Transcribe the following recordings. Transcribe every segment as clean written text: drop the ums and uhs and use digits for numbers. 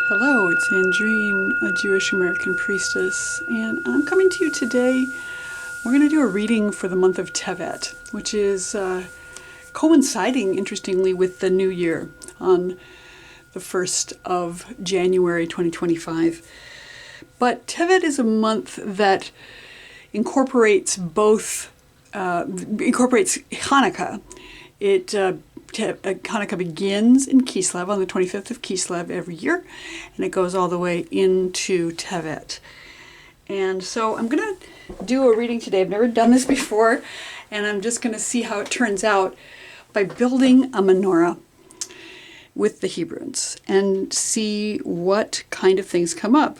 Hello, it's Andrine, a Jewish American priestess, and I'm coming to you today. We're going to do a reading for the month of Tevet, which is coinciding, interestingly, with the new year on the 1st of January 2025. But Tevet is a month that incorporates Hanukkah. Hanukkah begins in Kislev on the 25th of Kislev every year, and it goes all the way into Tevet. And so I'm going to do a reading today. I've never done this before, and I'm just going to see how it turns out by building a menorah with the Hebrunes and see what kind of things come up.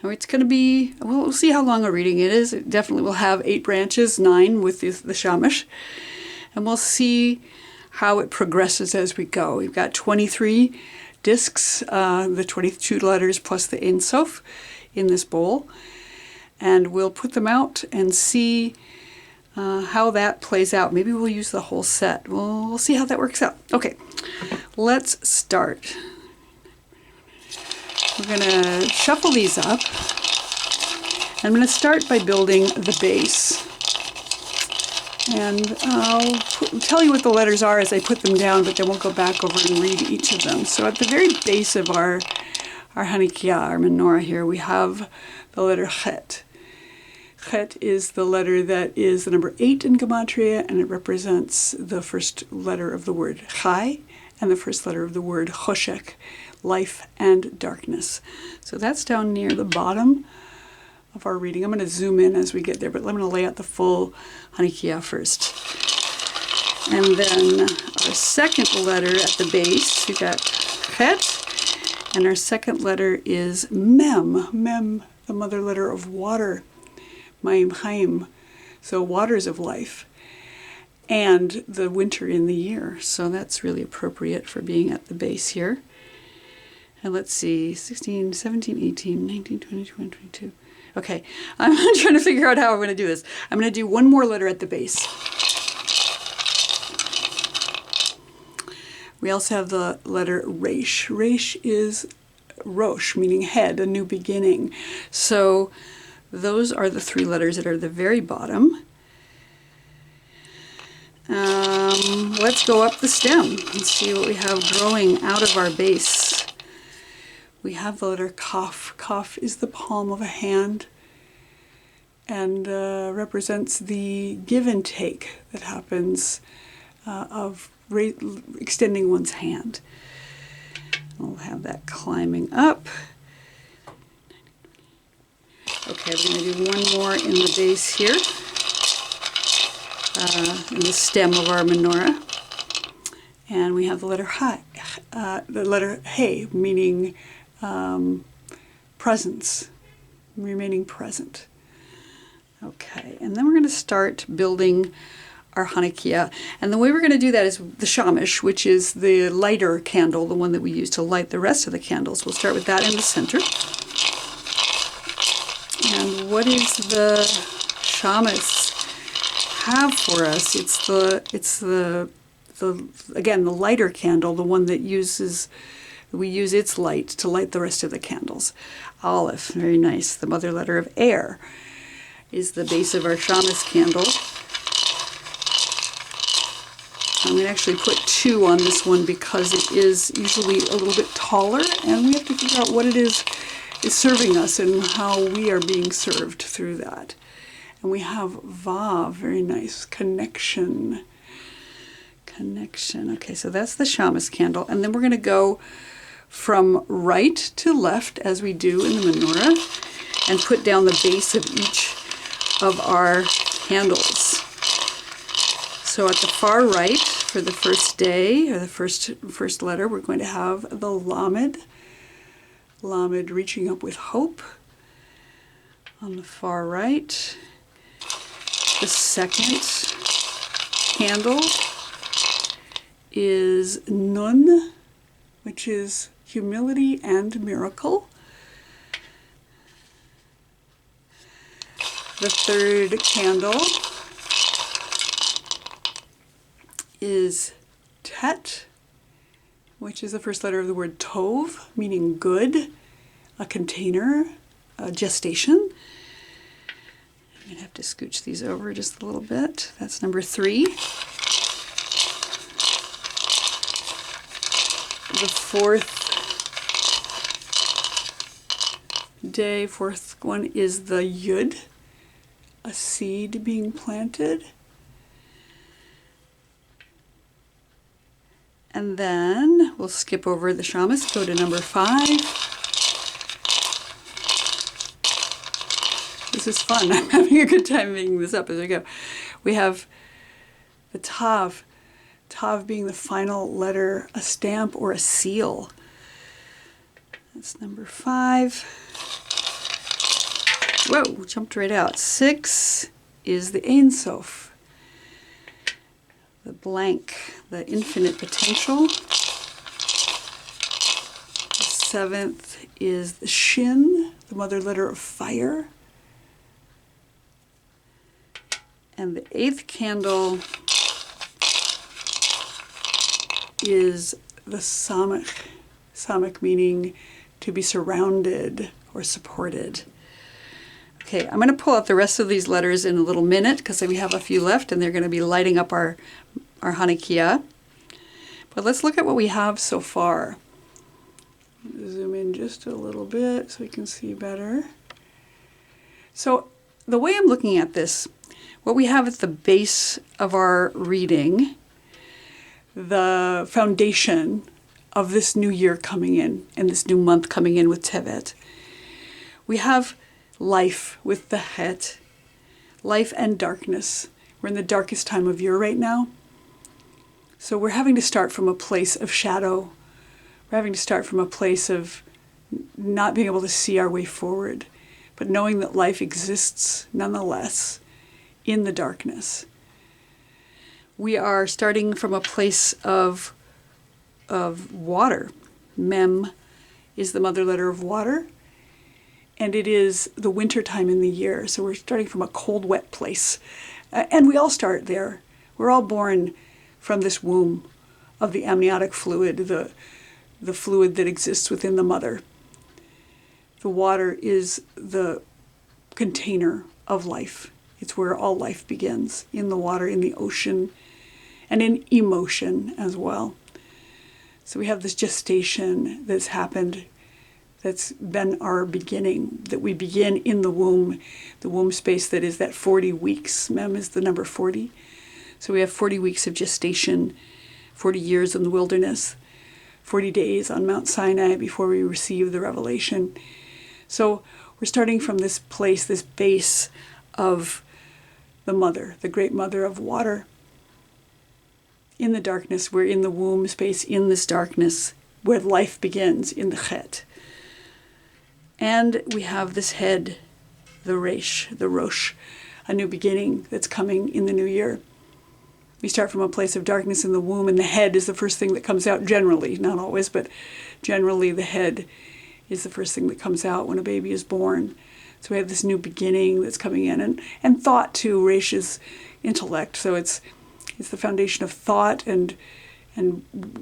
Now it's going to be, we'll see how long a reading it is. It definitely will have 8 branches, 9 with the shamash, and we'll see how it progresses as we go. We've got 23 discs, the 22 letters plus the Ein Sof in this bowl, and we'll put them out and see how that plays out. Maybe we'll use the whole set. We'll see how that works out. Okay, let's start. We're gonna shuffle these up. I'm gonna start by building the base. And I'll tell you what the letters are as I put them down, but then we'll go back over and read each of them. So at the very base of our Hanukkiah, our menorah here, we have the letter Chet. Chet is the letter that is the number 8 in Gematria, and it represents the first letter of the word Chai and the first letter of the word Choshek, life and darkness. So that's down near the bottom of our reading. I'm going to zoom in as we get there, but I'm going to lay out the full Hanukkiah first. And then our second letter at the base, we got Chet, and our second letter is Mem. Mem, the mother letter of water. Mayim Chaim, so waters of life, and the winter in the year. So that's really appropriate for being at the base here. And let's see, 16, 17, 18, 19, 20, 21, 22. Okay, I'm trying to figure out how I'm going to do this. I'm going to do one more letter at the base. We also have the letter Resh. Resh is Rosh, meaning head, a new beginning. So those are the 3 letters that are at the very bottom. Let's go up the stem and see what we have growing out of our base. We have the letter Kaf. Kaf is the palm of a hand and represents the give and take that happens of extending one's hand. We'll have that climbing up. Okay, we're going to do one more in the base here, in the stem of our menorah. And we have the letter He, meaning presence, remaining present. Okay, and then we're going to start building our Hanukkiah. And the way we're going to do that is the shamash, which is the lighter candle, the one that we use to light the rest of the candles. We'll start with that in the center. And what is the shamash have for us? It's the again, the lighter candle, the one that we use its light to light the rest of the candles. Aleph, very nice. The mother letter of air is the base of our shamash candle. I'm going to actually put 2 on this one because it is usually a little bit taller, and we have to figure out what it is serving us and how we are being served through that. And we have Vav, very nice, connection. Okay, so that's the shamash candle. And then we're going to go from right to left, as we do in the menorah, and put down the base of each of our candles. So at the far right, for the first day, or the first letter, we're going to have the Lamed. Lamed, reaching up with hope. On the far right, the second candle is Nun, which is humility and miracle. The third candle is Tet, which is the first letter of the word tov, meaning good, a container, a gestation. I'm going to have to scooch these over just a little bit. That's number 3. The fourth day, fourth one is the yud, a seed being planted. And then we'll skip over the shamas, go to number 5. This is fun. I'm having a good time making this up as I go. We have the tav, tav being the final letter, a stamp or a seal. That's number 5. Whoa, jumped right out. 6 is the Ein Sof, the blank, the infinite potential. The 7th is the Shin, the mother letter of fire. And the 8th candle is the Samach, Samach meaning to be surrounded or supported. Okay, I'm going to pull out the rest of these letters in a little minute because we have a few left and they're going to be lighting up our Hanukkiah. But let's look at what we have so far. Zoom in just a little bit so we can see better. So the way I'm looking at this, what we have at the base of our reading, the foundation of this new year coming in and this new month coming in with Tevet, we have life with the Het, life and darkness. We're in the darkest time of year right now. So we're having to start from a place of shadow. We're having to start from a place of not being able to see our way forward, but knowing that life exists nonetheless in the darkness. We are starting from a place of water. Mem is the mother letter of water. And it is the winter time in the year. So we're starting from a cold, wet place. And we all start there. We're all born from this womb of the amniotic fluid, the fluid that exists within the mother. The water is the container of life. It's where all life begins, in the water, in the ocean, and in emotion as well. So we have this gestation that's happened, that's been our beginning, that we begin in the womb space that is that 40 weeks. Mem is the number 40. So we have 40 weeks of gestation, 40 years in the wilderness, 40 days on Mount Sinai before we receive the revelation. So we're starting from this place, this base of the mother, the great mother of water. In the darkness, we're in the womb space, in this darkness where life begins, in the Het. And we have this head, the Rocha, a new beginning that's coming in the new year. We start from a place of darkness in the womb, and the head is the first thing that comes out generally, not always, but generally the head is the first thing that comes out when a baby is born. So we have this new beginning that's coming in, and thought too, Rocha's intellect. So it's the foundation of thought and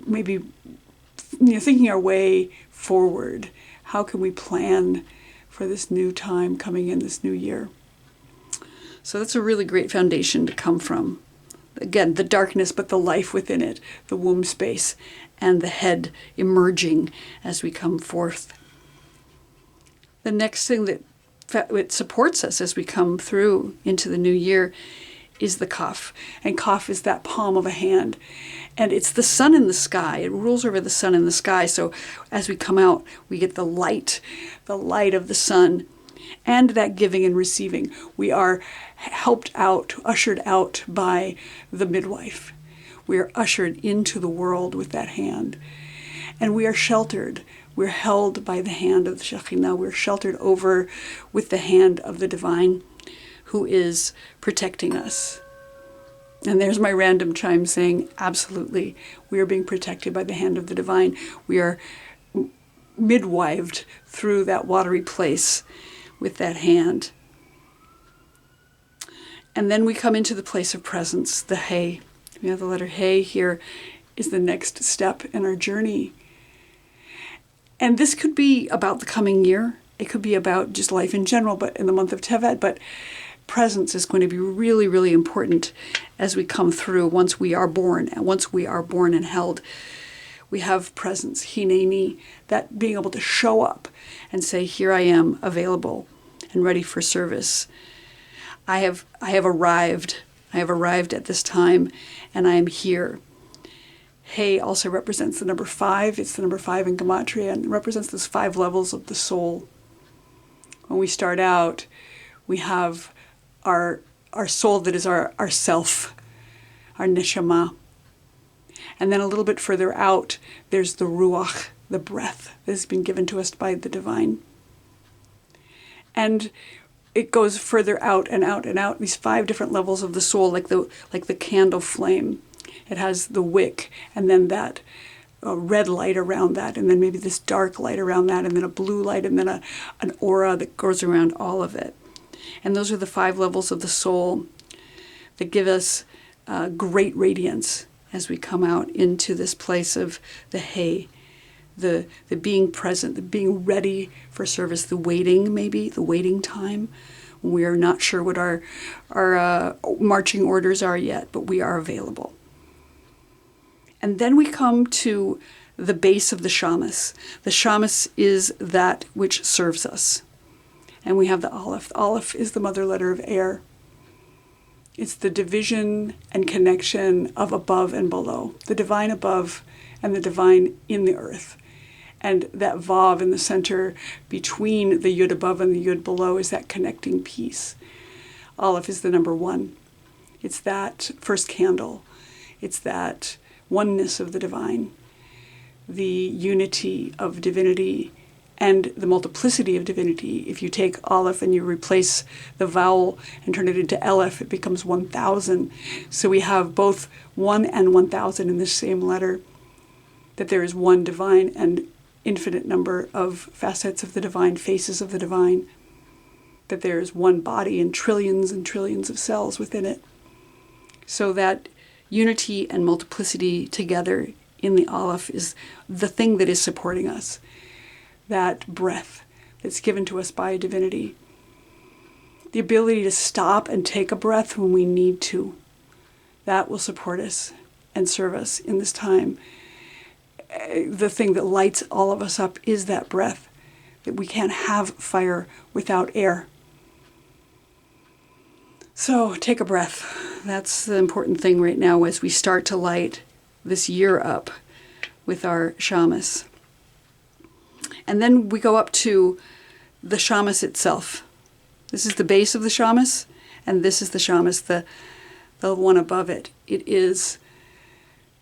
maybe thinking our way forward. How can we plan for this new time coming in, this new year? So that's a really great foundation to come from. Again, the darkness, but the life within it, the womb space, and the head emerging as we come forth. The next thing that it supports us as we come through into the new year is the Kaf. And Kaf is that palm of a hand. And it's the sun in the sky. It rules over the sun in the sky. So as we come out, we get the light of the sun, and that giving and receiving. We are helped out, ushered out by the midwife. We are ushered into the world with that hand. And we are sheltered. We're held by the hand of the Shekhinah. We're sheltered over with the hand of the divine who is protecting us. And there's my random chime saying, absolutely, we are being protected by the hand of the divine. We are midwived through that watery place with that hand. And then we come into the place of presence, the Hey. We have the letter Hey here is the next step in our journey. And this could be about the coming year. It could be about just life in general, but in the month of Tevet. But presence is going to be really, really important as we come through once we are born. And once we are born and held, we have presence, hineni, that being able to show up and say, here I am, available and ready for service. I have arrived. I have arrived at this time, and I am here. Hey also represents the number 5. It's the number 5 in Gematria, and it represents those 5 levels of the soul. When we start out, we have our soul that is our self, our neshama. And then a little bit further out, there's the ruach, the breath that has been given to us by the divine. And it goes further out and out and out, these 5 different levels of the soul, like the candle flame. It has the wick, and then that red light around that, and then maybe this dark light around that, and then a blue light, and then an aura that goes around all of it. And those are the 5 levels of the soul that give us great radiance as we come out into this place of the hay, the being present, the being ready for service, the waiting time, when we are not sure what our marching orders are yet, but we are available. And then we come to the base of the shamas. The shamas is that which serves us. And we have the aleph. The aleph is the mother letter of air. It's the division and connection of above and below, the divine above and the divine in the earth. And that vav in the center between the yud above and the yud below is that connecting piece. Aleph is the number 1. It's that first candle. It's that oneness of the divine, the unity of divinity, and the multiplicity of divinity. If you take Aleph and you replace the vowel and turn it into Aleph, it becomes 1,000. So we have both 1 and 1,000 in the same letter, that there is one divine and infinite number of facets of the divine, faces of the divine, that there is one body and trillions of cells within it. So that unity and multiplicity together in the Aleph is the thing that is supporting us. That breath that's given to us by divinity. The ability to stop and take a breath when we need to. That will support us and serve us in this time. The thing that lights all of us up is that breath. That we can't have fire without air. So take a breath. That's the important thing right now as we start to light this year up with our shamas. And then we go up to the shamas itself. This is the base of the shamas, and this is the shamas, the one above it. It is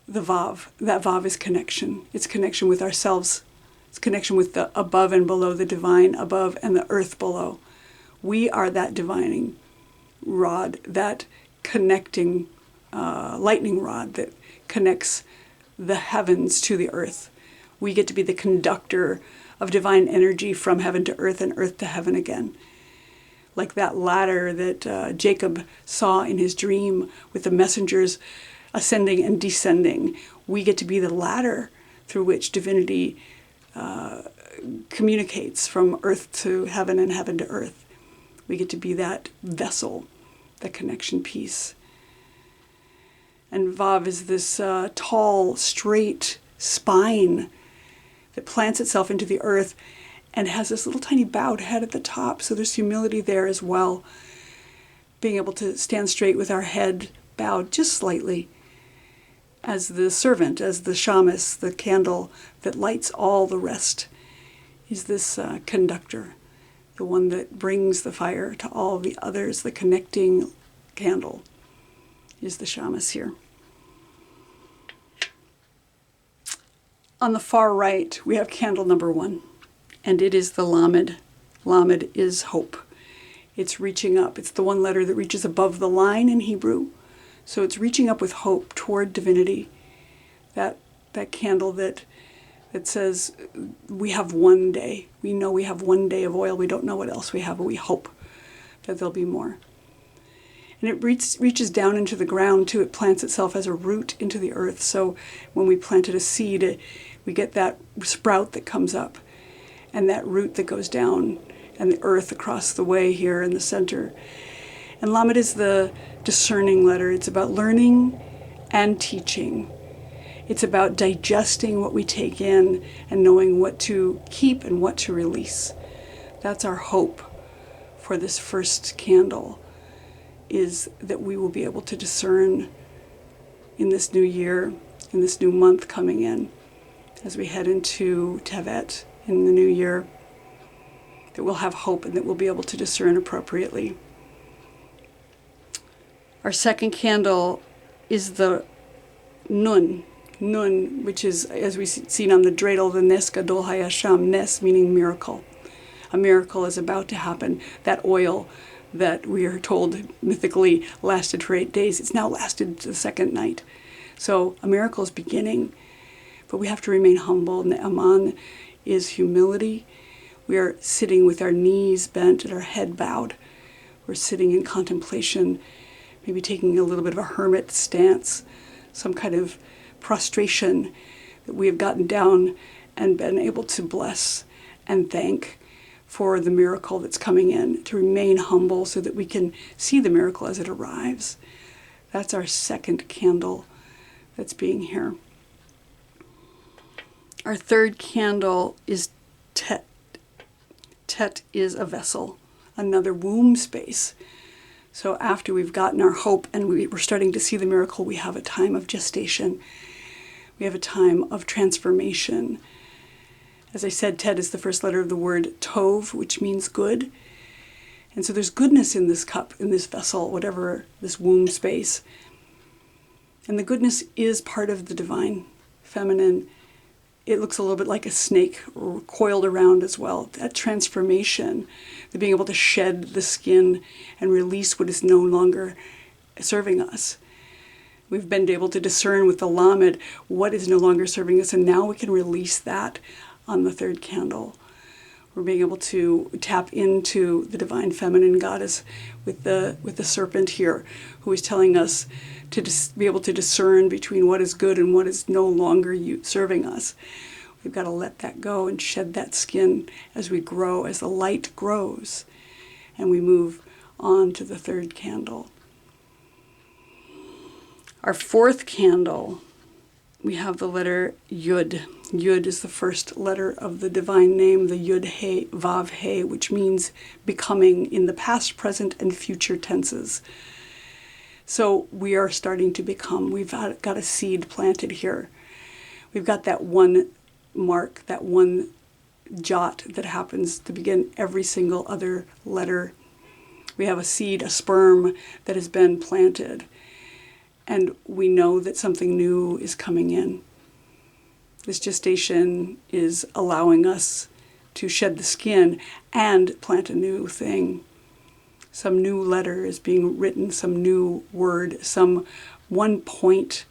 the vav. That vav is connection. It's connection with ourselves. It's connection with the above and below, the divine above and the earth below. We are that divining rod, that connecting lightning rod that connects the heavens to the earth. We get to be the conductor of divine energy from heaven to earth and earth to heaven again. Like that ladder that Jacob saw in his dream with the messengers ascending and descending. We get to be the ladder through which divinity communicates from earth to heaven and heaven to earth. We get to be that vessel, that connection piece. And Vav is this tall, straight spine that plants itself into the earth and has this little tiny bowed head at the top. So there's humility there as well. Being able to stand straight with our head bowed just slightly as the servant, as the shamas, the candle that lights all the rest, is this conductor, the one that brings the fire to all the others. The connecting candle is the shamas here. On the far right, we have candle number 1, and it is the Lamed. Lamed is hope. It's reaching up. It's the one letter that reaches above the line in Hebrew. So it's reaching up with hope toward divinity. That candle that says we have one day. We know we have one day of oil. We don't know what else we have, but we hope that there'll be more. And it reaches down into the ground too. It plants itself as a root into the earth. So when we planted a seed, we get that sprout that comes up and that root that goes down and the earth across the way here in the center. And Lamed is the discerning letter. It's about learning and teaching. It's about digesting what we take in and knowing what to keep and what to release. That's our hope for this first candle, is that we will be able to discern in this new year, in this new month coming in, as we head into Tevet in the new year, that we'll have hope and that we'll be able to discern appropriately. Our second candle is the Nun, which is, as we've seen on the dreidel, the Nes Gadol Hayasham, Nes meaning miracle. A miracle is about to happen. That oil that we are told mythically lasted for 8 days, it's now lasted the second night. So a miracle is beginning, but we have to remain humble. Ne'aman is humility. We are sitting with our knees bent and our head bowed. We're sitting in contemplation, maybe taking a little bit of a hermit stance, some kind of prostration that we have gotten down and been able to bless and thank for the miracle that's coming in, to remain humble so that we can see the miracle as it arrives. That's our second candle that's being here. Our third candle is Tet. Tet is a vessel, another womb space. So after we've gotten our hope and we're starting to see the miracle, we have a time of gestation. We have a time of transformation. As I said, Tet is the first letter of the word Tov, which means good. And so there's goodness in this cup, in this vessel, whatever, this womb space. And the goodness is part of the divine feminine. It looks a little bit like a snake coiled around as well. That transformation, the being able to shed the skin and release what is no longer serving us. We've been able to discern with the Lamed what is no longer serving us, and now we can release that on the third candle. We're being able to tap into the divine feminine goddess with the serpent here, who is telling us to be able to discern between what is good and what is no longer serving us. We've got to let that go and shed that skin as we grow, as the light grows, and we move on to the third candle. Our fourth candle, we have the letter Yud. Yud is the first letter of the divine name, the Yud He Vav He, which means becoming in the past, present, and future tenses. So we are starting to become. We've got a seed planted here. We've got that one mark, that one jot that happens to begin every single other letter. We have a seed, a sperm that has been planted. And we know that something new is coming in. This gestation is allowing us to shed the skin and plant a new thing. Some new letter is being written, some new word, some one point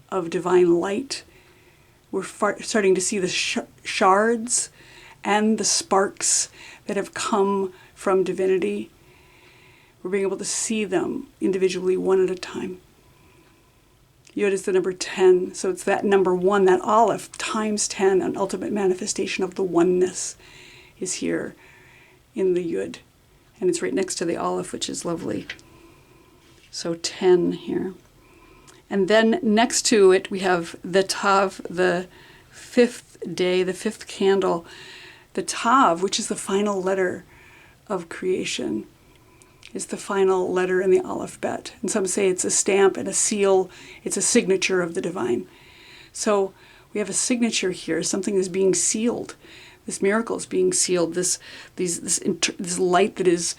of divine light. We're starting to see the shards and the sparks that have come from divinity. We're being able to see them individually, one at a time. Yod is the number 10, so it's that number 1, that Aleph, times 10, an ultimate manifestation of the oneness is here in the Yud. And it's right next to the Aleph, which is lovely. So 10 here. And then next to it, we have the Tav, the fifth day, the fifth candle. The Tav, which is the final letter of creation, is the final letter in the alphabet. And some say it's a stamp and a seal. It's a signature of the divine. So we have a signature here. Something is being sealed. This miracle is being sealed. This light that is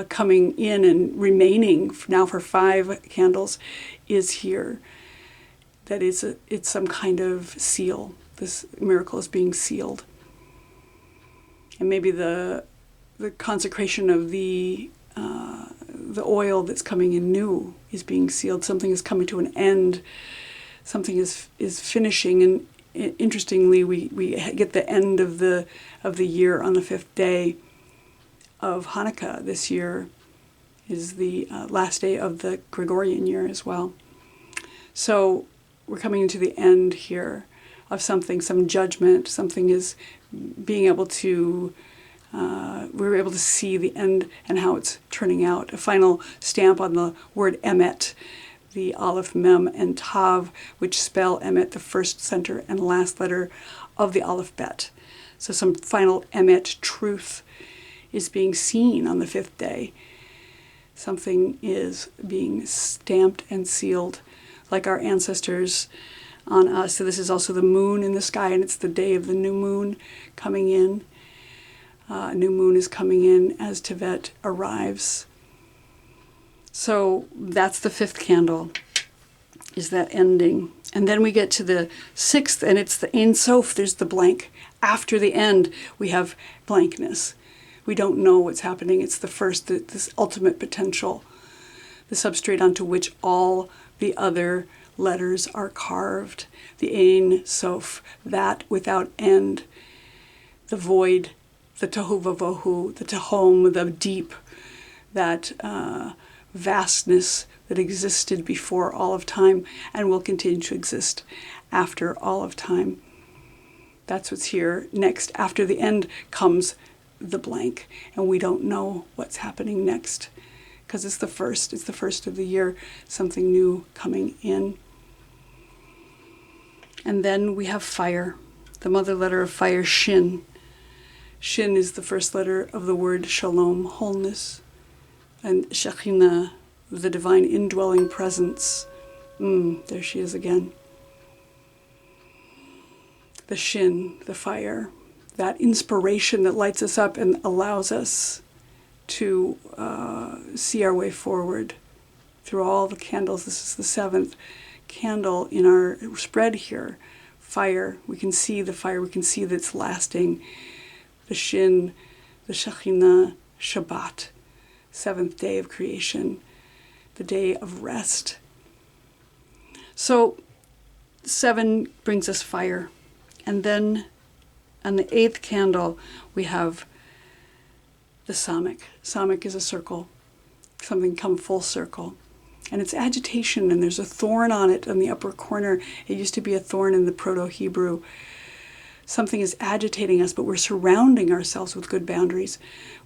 coming in and remaining now for 5 candles is here. That it's some kind of seal. This miracle is being sealed. And maybe the consecration of the oil that's coming in new is being sealed. Something is coming to an end. Something is finishing. And interestingly, we get the end of the year on the 5th day of Hanukkah this year. is the last day of the Gregorian year as well. So we're coming into the end here of something, some judgment. Something is being able to, we're able to see the end and how it's turning out. A final stamp on the word emet, the Aleph, Mem, and Tav, which spell emet, the first, center, and last letter of the Aleph Bet. So some final emet, truth, is being seen on the fifth day. Something is being stamped and sealed like our ancestors on us. So this is also the moon in the sky, and it's the day of the new moon coming in. A new moon is coming in as Tevet arrives. So that's the fifth candle, is that ending. And then we get to the sixth, and it's the Ein Sof, there's the blank. After the end, we have blankness. We don't know what's happening. It's the first, this ultimate potential, the substrate onto which all the other letters are carved. The Ein Sof, that without end, the void, the Tohu Vavohu, the Tehom, the deep, that vastness that existed before all of time and will continue to exist after all of time. That's what's here. Next, after the end comes the blank, and we don't know what's happening next because it's the first of the year, something new coming in. And then we have fire, the mother letter of fire, Shin. Shin is the first letter of the word Shalom, wholeness, and Shekhinah, the divine indwelling presence. There she is again. The Shin, the fire, that inspiration that lights us up and allows us to see our way forward through all the candles. This is the seventh candle in our spread here. Fire, we can see the fire, we can see that it's lasting. The Shin, the Shekhinah, Shabbat, seventh day of creation, the day of rest. So 7 brings us fire. And then on the 8th candle, we have the Samik. Samik is a circle, something come full circle. And it's agitation, and there's a thorn on it in the upper corner. It used to be a thorn in the Proto-Hebrew. Something is agitating us, but we're surrounding ourselves with good boundaries.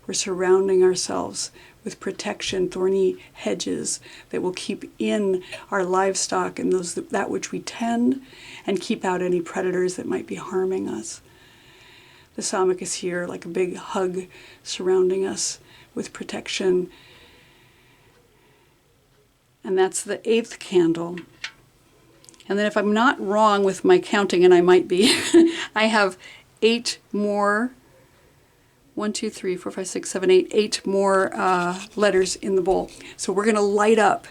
We're surrounding ourselves with protection, thorny hedges that will keep in our livestock and that which we tend, and keep out any predators that might be harming us. The Samik is here like a big hug surrounding us with protection. And that's the 8th candle. And then if I'm not wrong with my counting, and I might be, I have 8 more, 1, 2, 3, 4, 5, 6, 7, 8, 8 more letters in the bowl. So we're going to light up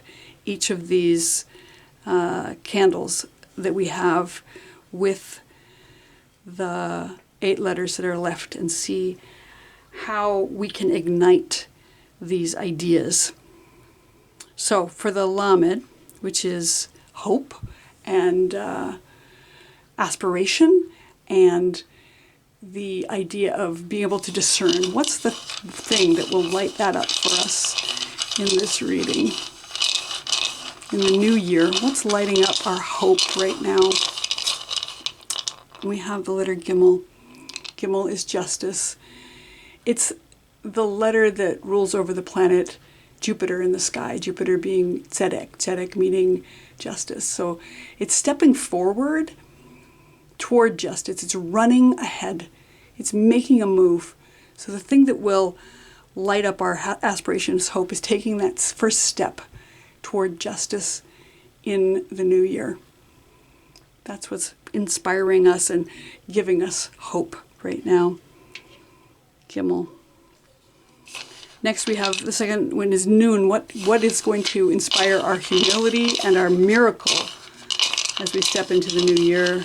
each of these candles that we have with the 8 letters that are left and see how we can ignite these ideas. So for the Lamed, which is hope and aspiration and the idea of being able to discern, what's the thing that will light that up for us in this reading? In the new year, what's lighting up our hope right now? We have the letter Gimel. Gimel is justice. It's the letter that rules over the planet Jupiter in the sky, Jupiter being tzedek, tzedek meaning justice. So it's stepping forward toward justice. It's running ahead. It's making a move. So the thing that will light up our aspirations, hope, is taking that first step toward justice in the new year. That's what's inspiring us and giving us hope right now. Gimel. Next we have the second one is Nun. What is going to inspire our humility and our miracle as we step into the new year?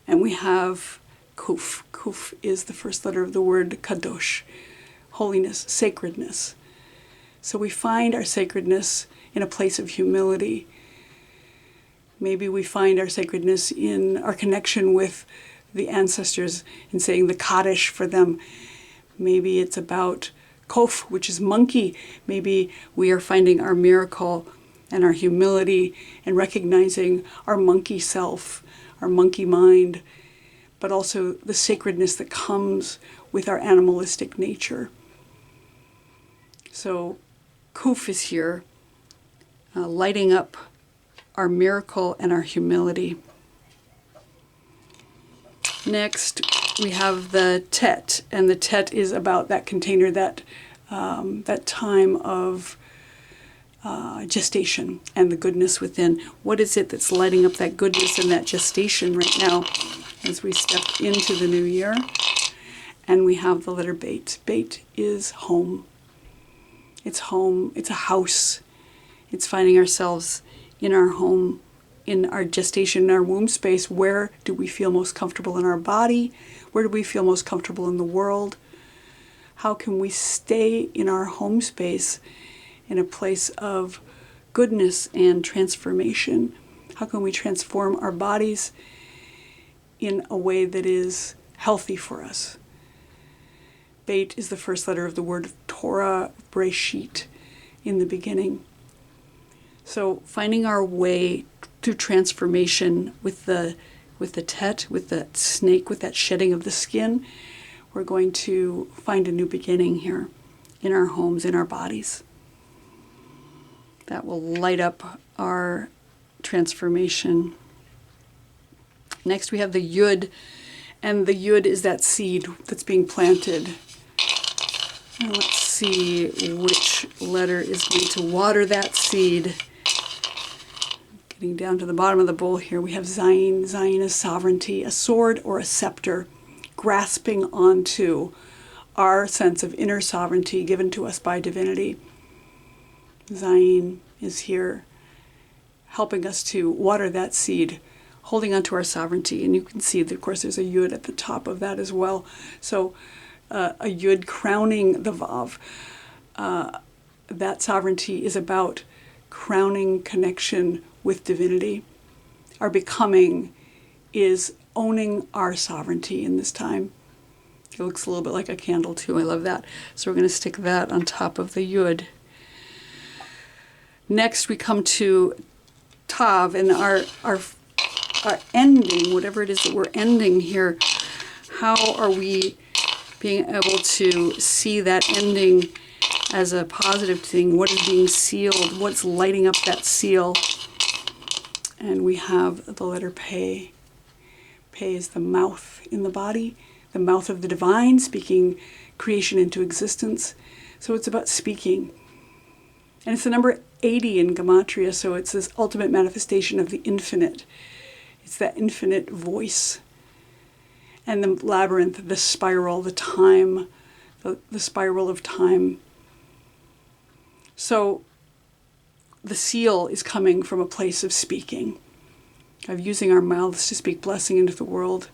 And we have Kuf. Kuf is the first letter of the word Kadosh, holiness, sacredness. So we find our sacredness in a place of humility. Maybe we find our sacredness in our connection with the ancestors in saying the Kaddish for them. Maybe it's about Kof, which is monkey. Maybe we are finding our miracle and our humility and recognizing our monkey self, our monkey mind, but also the sacredness that comes with our animalistic nature. So Kuf is here, lighting up our miracle and our humility. Next, we have the Tet, and the Tet is about that container, that time of gestation and the goodness within. What is it that's lighting up that goodness and that gestation right now as we step into the new year? And we have the letter Beit. Beit is home. It's home. It's a house. It's finding ourselves in our home, in our gestation, in our womb space. Where do we feel most comfortable in our body? Where do we feel most comfortable in the world? How can we stay in our home space in a place of goodness and transformation? How can we transform our bodies in a way that is healthy for us? Beit is the first letter of the word Torah, Breshit, in the beginning. So finding our way through transformation with the Tet, with the snake, with that shedding of the skin, we're going to find a new beginning here in our homes, in our bodies. That will light up our transformation. Next we have the Yud, and the Yud is that seed that's being planted. And let's see which letter is going to water that seed. Getting down to the bottom of the bowl here, we have Zayin. Zayin is sovereignty, a sword or a scepter, grasping onto our sense of inner sovereignty given to us by divinity. Zayin is here helping us to water that seed, holding onto our sovereignty. And you can see that, of course, there's a Yud at the top of that as well. So a Yud crowning the Vav. That sovereignty is about crowning connection with divinity. Our becoming is owning our sovereignty in this time. It looks a little bit like a candle too. I love that. So we're going to stick that on top of the Yud. Next we come to Tav, and our ending, whatever it is that we're ending here. How are we being able to see that ending as a positive thing? What is being sealed? What's lighting up that seal? And we have the letter Pei. Pei is the mouth in the body, the mouth of the divine, speaking creation into existence. So it's about speaking. And it's the number 80 in Gematria, so it's this ultimate manifestation of the infinite. It's that infinite voice. And the labyrinth, the spiral, the time, the spiral of time. So the seal is coming from a place of speaking, of using our mouths to speak blessing into the world,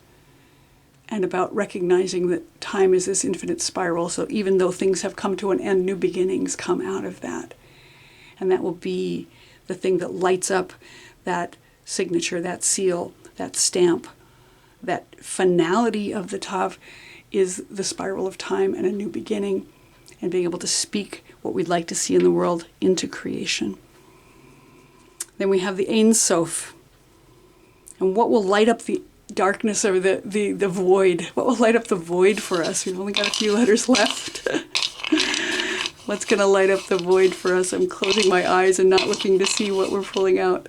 and about recognizing that time is this infinite spiral. So even though things have come to an end, new beginnings come out of that. And that will be the thing that lights up that signature, that seal, that stamp. That finality of the Tav is the spiral of time and a new beginning, and being able to speak what we'd like to see in the world into creation. Then we have the Ein Sof. And what will light up the darkness or the void? What will light up the void for us? We've only got a few letters left. What's going to light up the void for us? I'm closing my eyes and not looking to see what we're pulling out.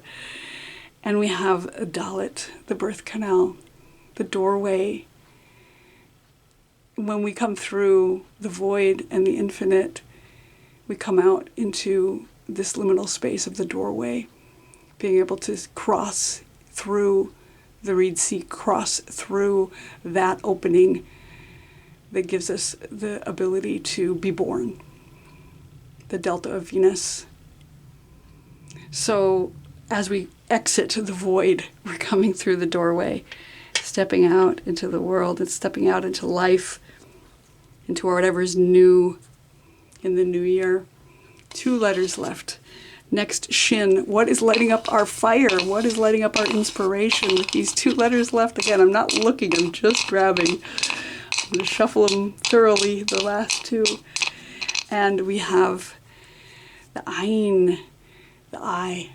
And we have a Dalet, the birth canal, the doorway. When we come through the void and the infinite, we come out into this liminal space of the doorway, being able to cross through the Reed Sea, cross through that opening that gives us the ability to be born, the Delta of Venus. So as we exit the void, we're coming through the doorway, stepping out into the world and stepping out into life, into whatever's new in the new year. 2 letters left. Next, Shin. What is lighting up our fire? What is lighting up our inspiration? With these 2 letters left, again, I'm not looking, I'm just grabbing. I'm going to shuffle them thoroughly, the last 2. And we have the Ayin, the eye.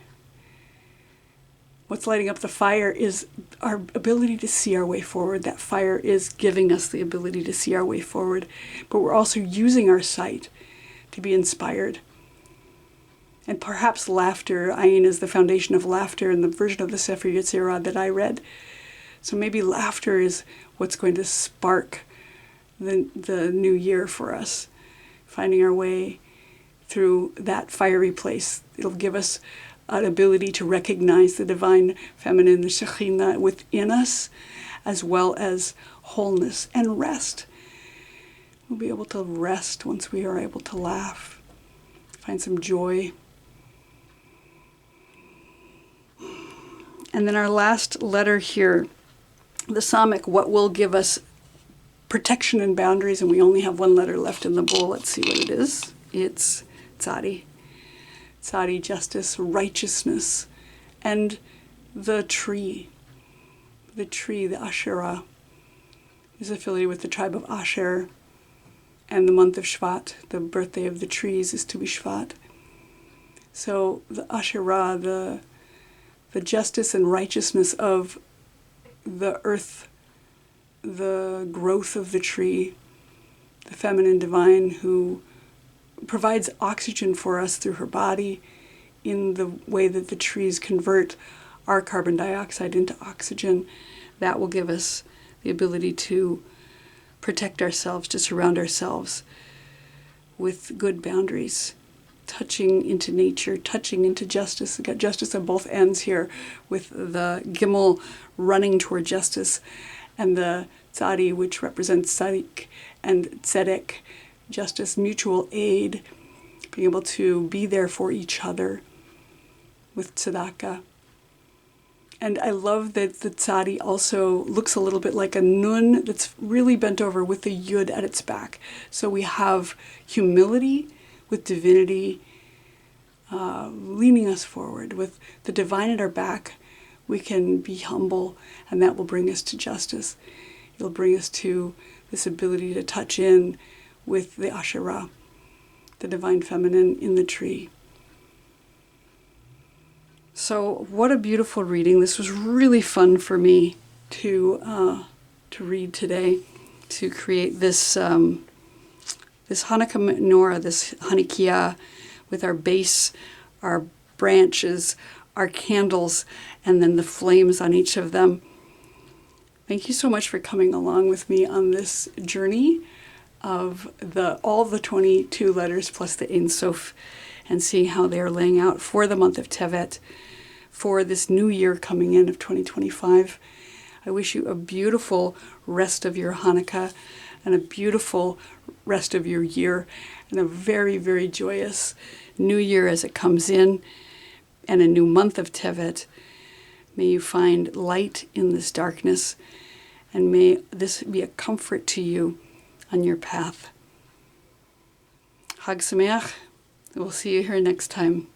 What's lighting up the fire is our ability to see our way forward. That fire is giving us the ability to see our way forward. But we're also using our sight to be inspired. And perhaps laughter, Ayin is the foundation of laughter in the version of the Sefer Yetzirah that I read. So maybe laughter is what's going to spark the new year for us. Finding our way through that fiery place. It'll give us an ability to recognize the divine feminine, the Shekhinah within us, as well as wholeness and rest. We'll be able to rest once we are able to laugh, find some joy. And then our last letter here, the Samik, what will give us protection and boundaries, and we only have one letter left in the bowl. Let's see what it is. It's Tzadi. Tzadi, justice, righteousness, and the tree. The tree, the Asherah, is affiliated with the tribe of Asher, and the month of Shvat, the birthday of the trees, is to be Shvat. So the Asherah, the justice and righteousness of the earth, the growth of the tree, the feminine divine who provides oxygen for us through her body in the way that the trees convert our carbon dioxide into oxygen. That will give us the ability to protect ourselves, to surround ourselves with good boundaries, touching into nature, touching into justice. We've got justice on both ends here, with the Gimel running toward justice, and the Tzadi, which represents Tzadik and Tzedek, justice, mutual aid, being able to be there for each other with tzedakah. And I love that the Tzadi also looks a little bit like a nun that's really bent over with the yud at its back. So we have humility with divinity leaning us forward. With the divine at our back, we can be humble, and that will bring us to justice. It'll bring us to this ability to touch in with the Asherah, the divine feminine in the tree. So what a beautiful reading. This was really fun for me to read today, to create this this Hanukkah menorah, this Hanukkiah, with our base, our branches, our candles, and then the flames on each of them. Thank you so much for coming along with me on this journey of all the 22 letters plus the Ein Sof, and seeing how they are laying out for the month of Tevet, for this new year coming in of 2025. I wish you a beautiful rest of your Hanukkah and a beautiful rest of your year, and a very, very joyous new year as it comes in, and a new month of Tevet. May you find light in this darkness, and may this be a comfort to you on your path. Chag Sameach. We'll see you here next time.